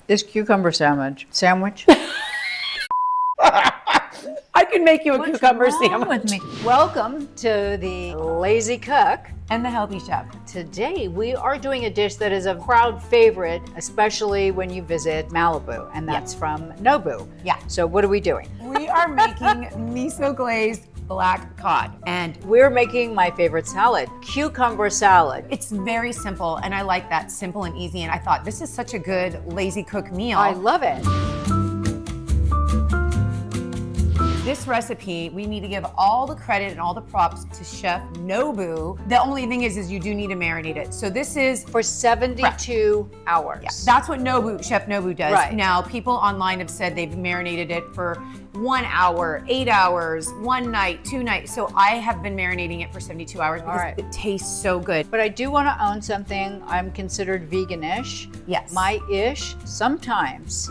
This cucumber sandwich. I can make you a cucumber What's wrong sandwich. with me? Welcome to the Lazy Cook. And the Healthy Chef. Today we are doing a dish that is a crowd favorite, especially when you visit Malibu, and that's from Nobu. Yeah. So what are we doing? We are making miso glazed black cod. And We're making my favorite salad, cucumber salad. it's very simple, and I like that, simple and easy. And I thought this is such a good lazy cook meal. I love it. This recipe, we need to give all the credit and all the props to Chef Nobu. The only thing is you do need to marinate it. So this is, For 72 hours. yeah, that's what Chef Nobu does. Right. Now, people online have said they've marinated it for 1 hour, 8 hours, 1 night, 2 nights. So I have been marinating it for 72 hours because right. it tastes so good. But I do want to own something. I'm considered vegan-ish. Yes. My ish sometimes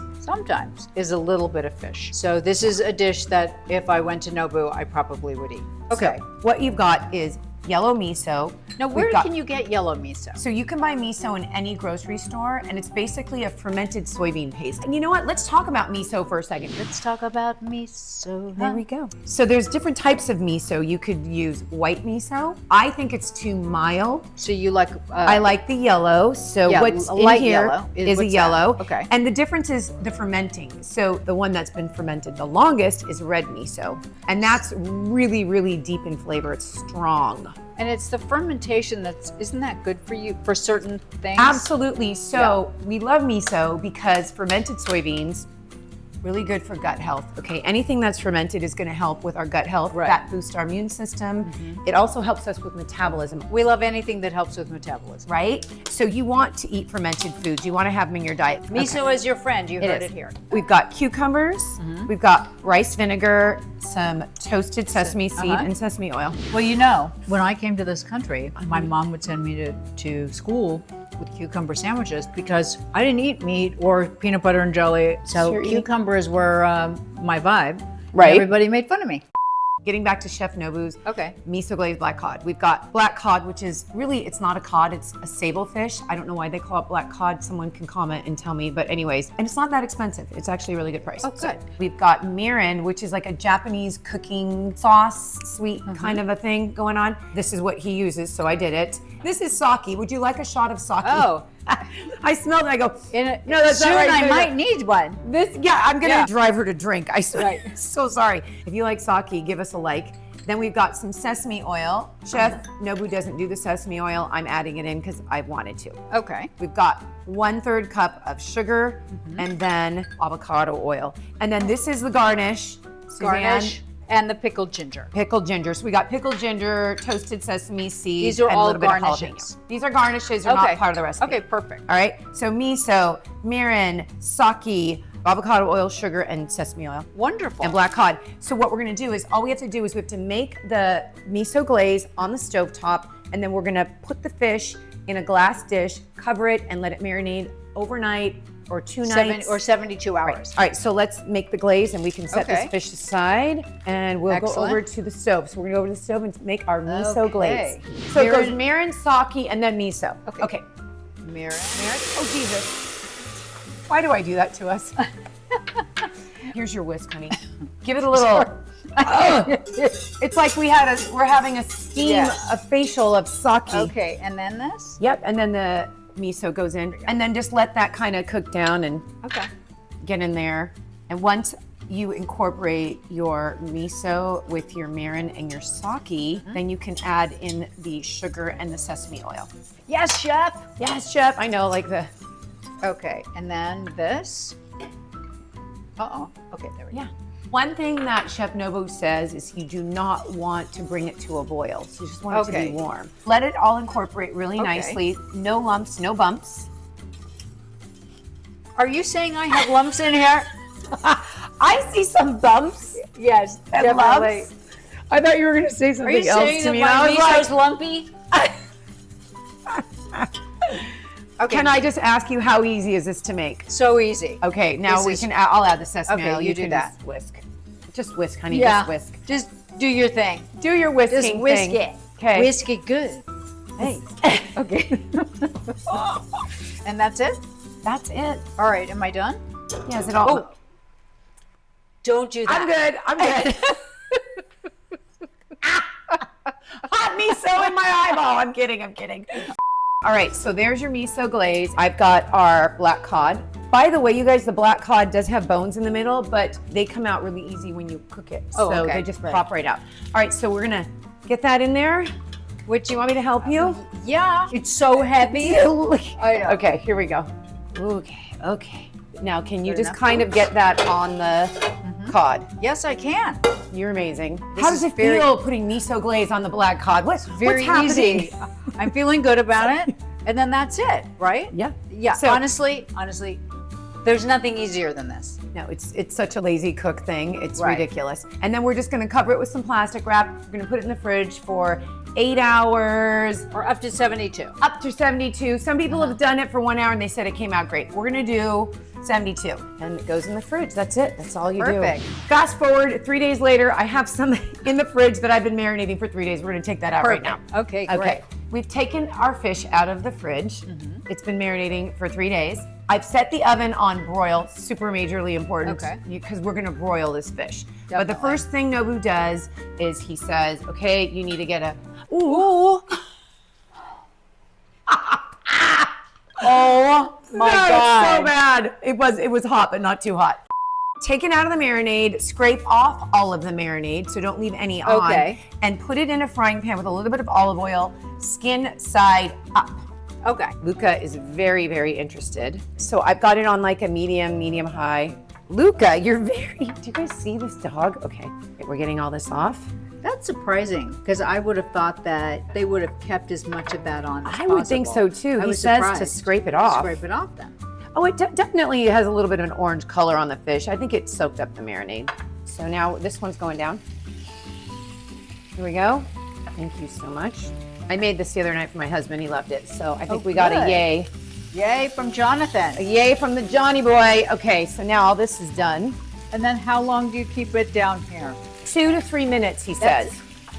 is a little bit of fish. So this is a dish that if I went to Nobu, I probably would eat. Okay. So what you've got is yellow miso. Now, where can you get yellow miso? So you can buy miso in any grocery store, and it's basically a fermented soybean paste. And you know what? Let's talk about miso for a second. Let's talk about miso. There we go. So there's different types of miso. You could use white miso. I think it's too mild. So you like? I like the yellow. So Yeah, what's a in light here yellow. is a What's yellow. that? Okay. And the difference is the fermenting. So the one that's been fermented the longest is red miso. And that's really, really deep in flavor. It's strong. And it's the fermentation isn't that good for you for certain things? Absolutely. So we love miso because fermented soybeans, really good for gut health. Okay, anything that's fermented is going to help with our gut health. Right. That boosts our immune system. It also helps us with metabolism. We love anything that helps with metabolism. Right? So you want to eat fermented foods. You want to have them in your diet. Miso is your friend. You heard is. it here. We've got cucumbers. We've got rice vinegar, some toasted sesame seed, and sesame oil. Well, you know, when I came to this country, my mom would send me to school with cucumber sandwiches because I didn't eat meat or peanut butter and jelly. So Sure, cucumbers were my vibe. Right. Everybody made fun of me. Getting back to Chef Nobu's Okay. miso glazed black cod. We've got black cod, which is really, it's not a cod, it's a sable fish. I don't know why they call it black cod. Someone can comment and tell me, but anyways, and it's not that expensive. It's actually a really good price. Oh, good. We've got mirin, which is like a Japanese cooking sauce, sweet kind of a thing going on. This is what he uses, so I did it. This is sake. Would you like a shot of sake? Oh. I smelled it, I go, No, that's soon not right. I might need one. this, yeah, I'm gonna Yeah. drive her to drink. I swear. Right. So sorry. If you like sake, give us a like. Then we've got some sesame oil. Chef Nobu doesn't do the sesame oil. I'm adding it in because I wanted to. Okay. We've got 1/3 cup of sugar and then avocado oil. And then this is the garnish. Garnish Suzanne, and the pickled ginger. pickled ginger. So we got pickled ginger, toasted sesame seeds, These are and all a little bit of garnishes. jalapeno. These are garnishes. They're not part of the recipe. Okay, perfect. All right, so miso, mirin, sake, avocado oil, sugar, and sesame oil. Wonderful. And black cod. So what we're gonna do is, all we have to do is we have to make the miso glaze on the stovetop, and then we're gonna put the fish in a glass dish, cover it, and let it marinate overnight or 2 nights. 72 hours. All right, so let's make the glaze and we can set Okay. this fish aside and we'll go Excellent. over to the stove. So we're gonna go over to the stove and make our miso glaze. Okay. So it goes mirin, sake, and then miso. Okay. Mirin. Oh, Jesus. Why do I do that to us? Here's your whisk, honey. Give it a little. It's like we're having a steam, Yes. a facial of sake. Okay, and then this? Yep, and then the miso goes in. And then just let that kind of cook down and Okay. get in there. And once you incorporate your miso with your mirin and your sake, then you can add in the sugar and the sesame oil. Yes, chef. Yes, chef. I know, like the. Okay, and then this. Uh-oh. Okay, there we go. Yeah. One thing that Chef Nobu says is you do not want to bring it to a boil. So you just want it to Okay. be warm. Let it all incorporate really nicely. No lumps, no bumps. Are you saying I have lumps in here? I see some bumps Yes, and definitely. lumps. I thought you were going to say Are something you else saying to that me. my I was miso's like, lumpy? Okay. can I just ask you how easy is this to make? So easy. Okay, now This we is- can. I'll add the sesame Okay, oil. you do can that. Just whisk. Just whisk, honey. Yeah. Just whisk. Just do your thing. Do your whisking Just whisk thing. it. Okay. Whisk it good. Hey. Okay. And that's it? That's it. All right, am I done? Yeah, is it all? Oh, don't do that. I'm good. Hot miso in my eyeball. I'm kidding. All right, so there's your miso glaze. I've got our black cod. By the way, you guys, the black cod does have bones in the middle, but they come out really easy when you cook it. Oh, so okay. they just pop right out. All right, so we're gonna get that in there. Which Do you want me to help you? Yeah, it's so heavy. I know. Okay, here we go. Okay. Now, can you Good just enough? kind of get that on the cod? Yes, I can. You're amazing. This How does is it very- feel putting miso glaze on the black cod? What's Very happening? easy. I'm feeling good about it. And then that's it, right? Yeah. Yeah. So- honestly, there's nothing easier than this. No, it's such a lazy cook thing. It's Right. ridiculous. And then we're just gonna cover it with some plastic wrap. We're gonna put it in the fridge for 8 hours, Or up to 72. up to 72. Some people have done it for 1 hour and they said it came out great. We're gonna do 72 and it goes in the fridge. That's it. That's all you Perfect. do. Fast forward 3 days later, I have some in the fridge that I've been marinating for 3 days. We're gonna take that out right now. Okay, great. Okay, we've taken our fish out of the fridge. It's been marinating for 3 days. I've set the oven on broil, super majorly important, Okay. because we're gonna broil this fish. But the Definitely. first thing Nobu does is he says, okay, you need to get a, ooh. Oh my No, God. it's so bad. It was hot, but not too hot. Take it out of the marinade, scrape off all of the marinade, so don't leave any on, Okay. and put it in a frying pan with a little bit of olive oil, skin side up. Okay. Luca is very, very interested. So I've got it on like a medium high. Luca, you're very, do you guys see this dog? Okay, we're getting all this off. That's surprising because I would have thought that they would have kept as much of that on as I would think so possible. too. I He was says to surprised. scrape it off. Scrape it off then. Oh, it definitely has a little bit of an orange color on the fish. I think it soaked up the marinade. So now this one's going down. Here we go. Thank you so much. I made this the other night for my husband. He loved it. So I think we got a good. yay. Yay from Jonathan. A yay from the Johnny boy. Okay, so now all this is done. And then how long do you keep it down here? 2 to 3 minutes, he says.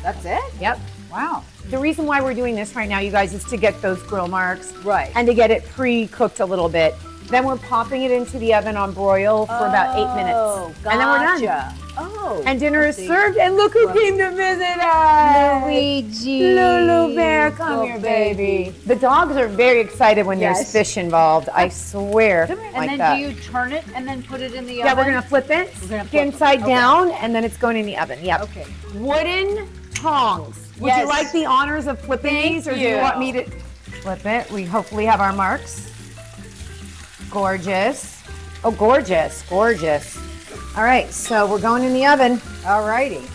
That's it? Yep. Wow. The reason why we're doing this right now, you guys, is to get those grill marks. Right. And to get it pre-cooked a little bit. Then we're popping it into the oven on broil for about 8 minutes. Gotcha. And then we're done. Oh. And dinner is see. served. And look who came to visit us. Luigi. Lulu Bear, come Oh, here, baby. The dogs are very excited when there's Yes. fish involved. I swear. And like then that. do you turn it and then put it in the Yeah, oven? we're gonna flip it, We're gonna flip it. inside Okay. down, and then it's going in the oven. Yep. Okay. Wooden tongs. Would you Yes. like the honors of flipping Thank these, or do you you. want me to flip it? We hopefully have our marks. Gorgeous. Oh, gorgeous, gorgeous. All right, so we're going in the oven. Alrighty.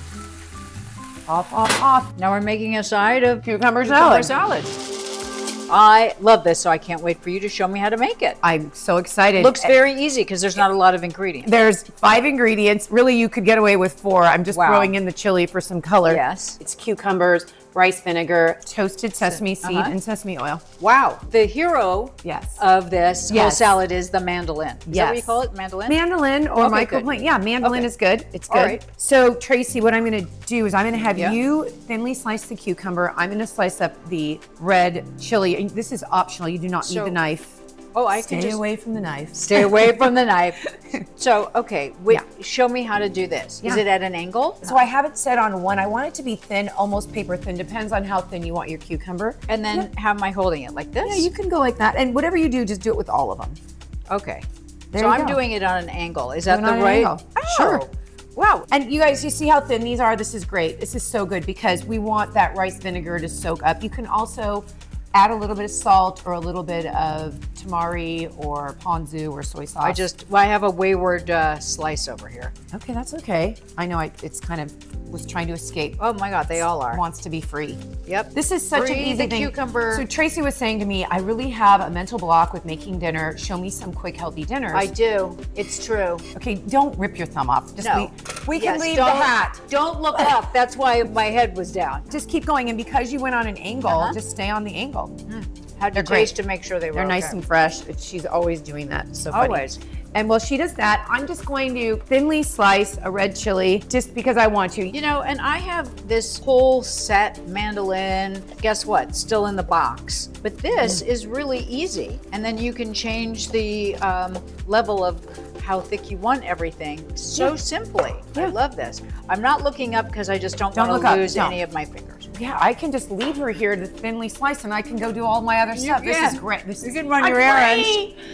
Off. Now we're making a side of Cucumber cucumber salad. salad. I love this, so I can't wait for you to show me how to make it. I'm so excited. Looks very easy because there's not a lot of ingredients. There's 5 ingredients. Really, you could get away with 4. I'm just Wow. throwing in the chili for some color. Yes. It's cucumbers, rice vinegar, toasted sesame seed, Uh-huh. and sesame oil. Wow. The hero Yes. of this whole Yes. salad is the mandolin. Is that what you Yes. call it? Mandolin? Mandolin or Okay, micro good. plant. Yeah, mandolin Okay. is good. It's All good. right. So, Tracy, what I'm going to do is I'm going to have Yeah. you thinly slice the cucumber. I'm going to slice up the red chili. And this is optional. You do not need So- the knife. Oh, I Stay can just away from the knife. stay away from the knife. So, okay, wait, Yeah. show me how to do this. Is Yeah. it at an angle? So I have it set on 1. I want it to be thin, almost paper thin. Depends on how thin you want your cucumber. And then how am I holding it? Like this? Yeah, you can go like that. And whatever you do, just do it with all of them. Okay. There so you I'm go. doing it on an angle. Is that Doing the on an right? angle. Oh. Sure. Wow. And you guys, you see how thin these are? This is great. This is so good because we want that rice vinegar to soak up. You can also add a little bit of salt or a little bit of tamari or ponzu or soy sauce. I have a wayward slice over here. Okay, that's okay. I know it's kind of was trying to escape. Oh my God, they all are. Wants to be free. Yep. This is such Free an easy the thing. cucumber. So Tracy was saying to me, I really have a mental block with making dinner. Show me some quick, healthy dinners. I do. It's true. Okay, don't rip your thumb off. Just No. we can Yes, leave the hat. Don't look up. That's why my head was down. Just keep going. And because you went on an angle, Uh-huh. just stay on the angle. Had to They're taste great. to make sure they were They're nice okay. and fresh. She's always doing that. It's so funny. Always. And while she does that, I'm just going to thinly slice a red chili just because I want to. You know, and I have this whole set mandolin. Guess what? Still in the box. But this is really easy. And then you can change the level of how thick you want everything so simply. I love this. I'm not looking up because I just don't want look to up. lose No. any of my fingers. Yeah, I can just leave her here to thinly slice and I can go do all my other stuff. This can. is great. This You is can run your errands.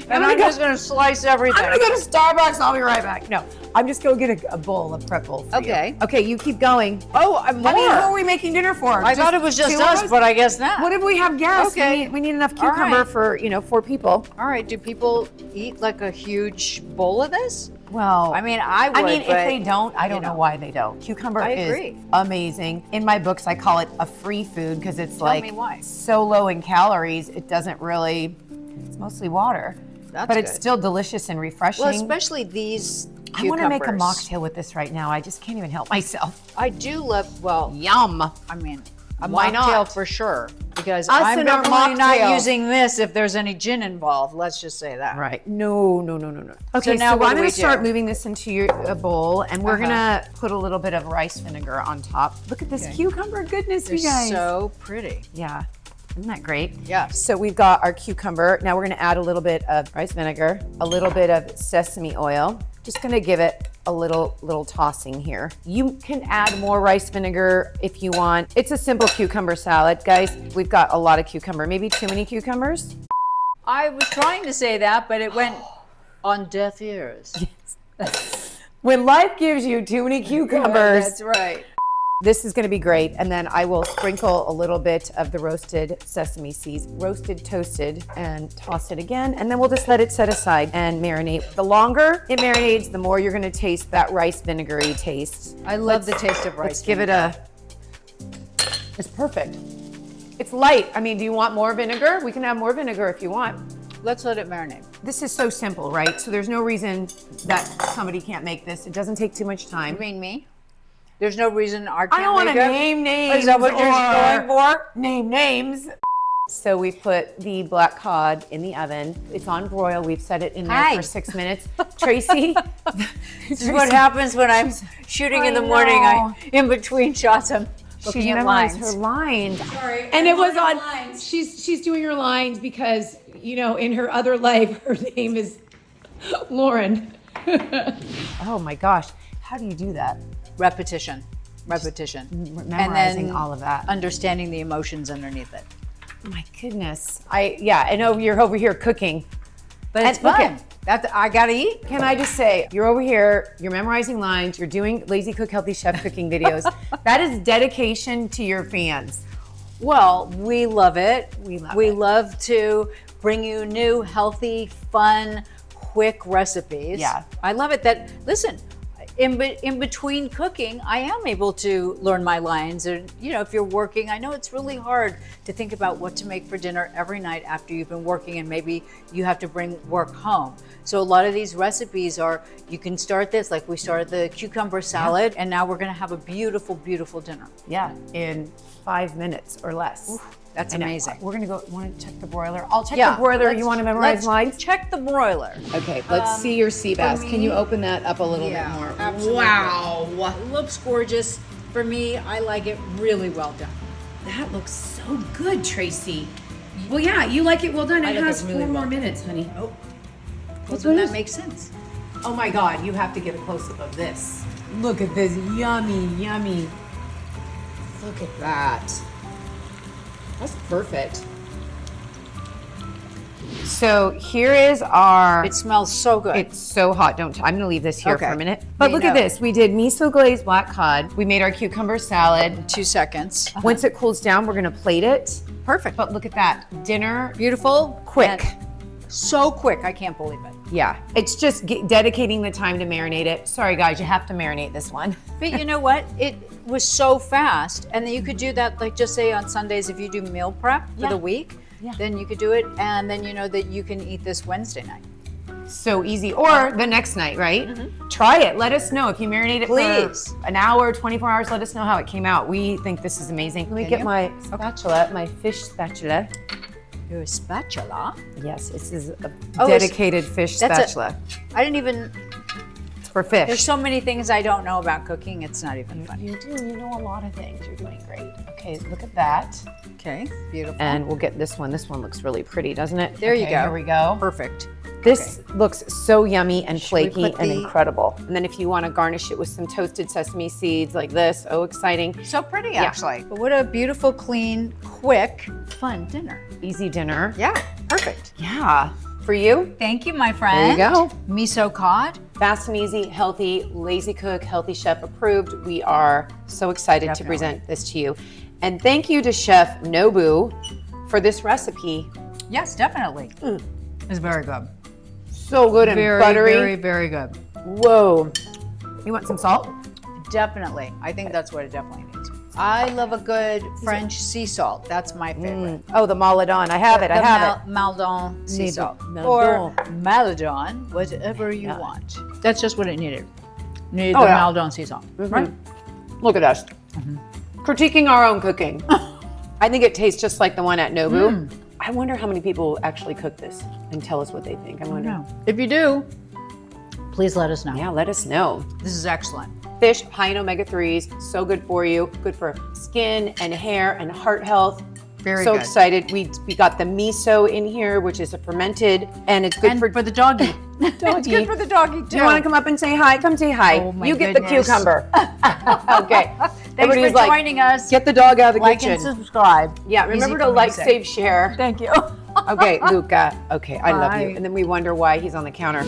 And I'm just going to slice everything. I'm gonna go to Starbucks. I'll be right back. No, I'm just gonna get a bowl of pretzel. For Okay. You. Okay, you keep going. Oh, I'm more. I mean, who are we making dinner for? I thought it was just two of us, but I guess not. What if we have guests? Okay. We need enough All cucumber right. for 4 people. All right, do people eat like a huge bowl of this? Well, I mean, I would, if but, they don't, I don't you know why they don't. Cucumber I is agree. amazing. In my books, I call it a free food because it's me why. so low in calories. It doesn't really. It's mostly water, That's but it's good. still delicious and refreshing. Well, especially these cucumbers. I want to make a mocktail with this right now. I just can't even help myself. I do love, well, Yum. I mean, a Why mocktail not? for sure. Because Us I'm and our definitely not mocktail. using this if there's any gin involved. Let's just say that. Right. No. Okay, now so what I'm do going we to start do? moving this into a bowl, and we're Uh-huh. going to put a little bit of rice vinegar on top. Look at this Okay. cucumber goodness, They're you guys. so pretty. Yeah. Isn't that great? Yeah. So we've got our cucumber. Now we're going to add a little bit of rice vinegar, a little bit of sesame oil. Just going to give it a little tossing here. You can add more rice vinegar if you want. It's a simple cucumber salad, guys. We've got a lot of cucumber, maybe too many cucumbers. I was trying to say that, but it went on deaf ears. When life gives you too many cucumbers, That's right. this is going to be great. And then I will sprinkle a little bit of the roasted sesame seeds, roasted, toasted, and toss it again. And then we'll just let it set aside and marinate. The longer it marinates, the more you're going to taste that rice vinegary taste. I love the taste of rice. Let's give it a, it's perfect. It's light. I mean, do you want more vinegar? We can have more vinegar if you want. Let's let it marinate. This is so simple, right? So there's no reason that somebody can't make this. It doesn't take too much time. You mean me? There's no reason I can't I don't want to make it? name names. Is that what you're or going for? Name names. So we put the black cod in the oven. It's on broil. We've set it in there Hi. for 6 minutes. Tracy. This is what happens when I'm shooting in the morning. In between shots, I'm She's looking at memorized lines. her lines. Sorry, And I it was love on, lines. she's doing her lines because, in her other life, her name is Lauren. Oh my gosh. How do you do that? Repetition. Memorizing all of that. Understanding the emotions underneath it. Oh my goodness. I know you're over here cooking. But it's And look fun. at- I gotta eat. Can I just say, you're over here, you're memorizing lines, you're doing Lazy Cook Healthy Chef cooking videos. That is dedication to your fans. Well, we love it. We love We it. love to bring you new, healthy, fun, quick recipes. Yeah. I love it that, listen, in between cooking, I am able to learn my lines. And, if you're working, I know it's really hard to think about what to make for dinner every night after you've been working and maybe you have to bring work home. So a lot of these recipes are, you can start this, like we started the cucumber salad, and now we're gonna have a beautiful, beautiful dinner. Yeah, in 5 minutes or less. That's I know. amazing. We're gonna go, want to check the broiler? I'll check Yeah, the broiler. let's- You want to memorize let's lines? Check the broiler. Okay, let's see your sea bass. Can you me- open that up a little bit more? Absolutely. Wow. It looks gorgeous. For me, I like it really well done. That looks so good, Tracy. Well, yeah, you like it well done. I It like has it really 4 more well. minutes, honey. Oh, well, That's then what it that is. makes sense. Oh my God, you have to get a close-up of this. Look at this, yummy, yummy. Look at that. That's perfect. So here is our, It smells so good. it's so hot, I'm gonna leave this here for Okay. a minute. But We look at know. this, we did miso glazed black cod. We made our cucumber salad. 2 seconds. Once it cools down, we're gonna plate it. Perfect. But look at that, dinner, Beautiful. quick. and So quick. I can't believe it. Yeah, it's just dedicating the time to marinate it. Sorry guys, you have to marinate this one. But you know what? It was so fast. And then you could do that, like just say on Sundays, if you do meal prep for Yeah. the week, Yeah. then you could do it. And then you know that you can eat this Wednesday night. So easy, or the next night, right? Try it, let us know. If you marinate it Please. for an hour, 24 hours, let us know how it came out. We think this is amazing. Let me Can get you? my spatula, my fish spatula. Your spatula. Yes, this is a Oh, dedicated fish that's spatula. I didn't even. It's for fish. There's so many things I don't know about cooking. It's not even funny. You do. You know a lot of things. You're doing great. Okay, look at that. Okay, beautiful. And we'll get this one. This one looks really pretty, doesn't it? There you Okay, go. Here we go. Perfect. This looks so yummy and Should we flaky put and the- incredible. And then if you want to garnish it with some toasted sesame seeds like this, oh, exciting. So pretty, actually. But what a beautiful, clean, quick, fun dinner. Easy dinner. Yeah, perfect. Yeah. For you, Thank you, my friend. There you go. Miso cod. fast and easy, healthy, lazy cook, healthy chef approved. We are so excited to Definitely. present this to you. And thank you to Chef Nobu for this recipe. Yes, definitely. It's very good. So good and Very, buttery. very, very good. Whoa. You want some salt? Definitely. I think that's what it definitely needs. I love a good French sea salt. That's my favorite. Oh, the Maladon. I have it. I have it. Maldon sea Need the salt. Maldon. Or Maladon, whatever you want. That's just what it needed. Needed Oh, the yeah. Maldon sea salt. Right? Look at us. Critiquing our own cooking. I think it tastes just like the one at Nobu. I wonder how many people actually cook this and tell us what they think. I wonder. If you do, please let us know. Yeah, let us know. This is excellent. Fish, high in omega-3s, so good for you. Good for skin and hair and heart health. Very so good. excited. We got the miso in here, which is a fermented, and it's good And for for the doggy. It's doggy. good for the doggy too. Do you want to come up and say hi? Come say hi. Oh, my you get the goodness. cucumber. Okay. Thanks Everybody's for like, joining us. get the dog out of the Like kitchen. and subscribe. Yeah, remember Easy to for me like, say. save, share. Thank you. Okay, Luca. Okay, I love you. Bye. And then we wonder why he's on the counter.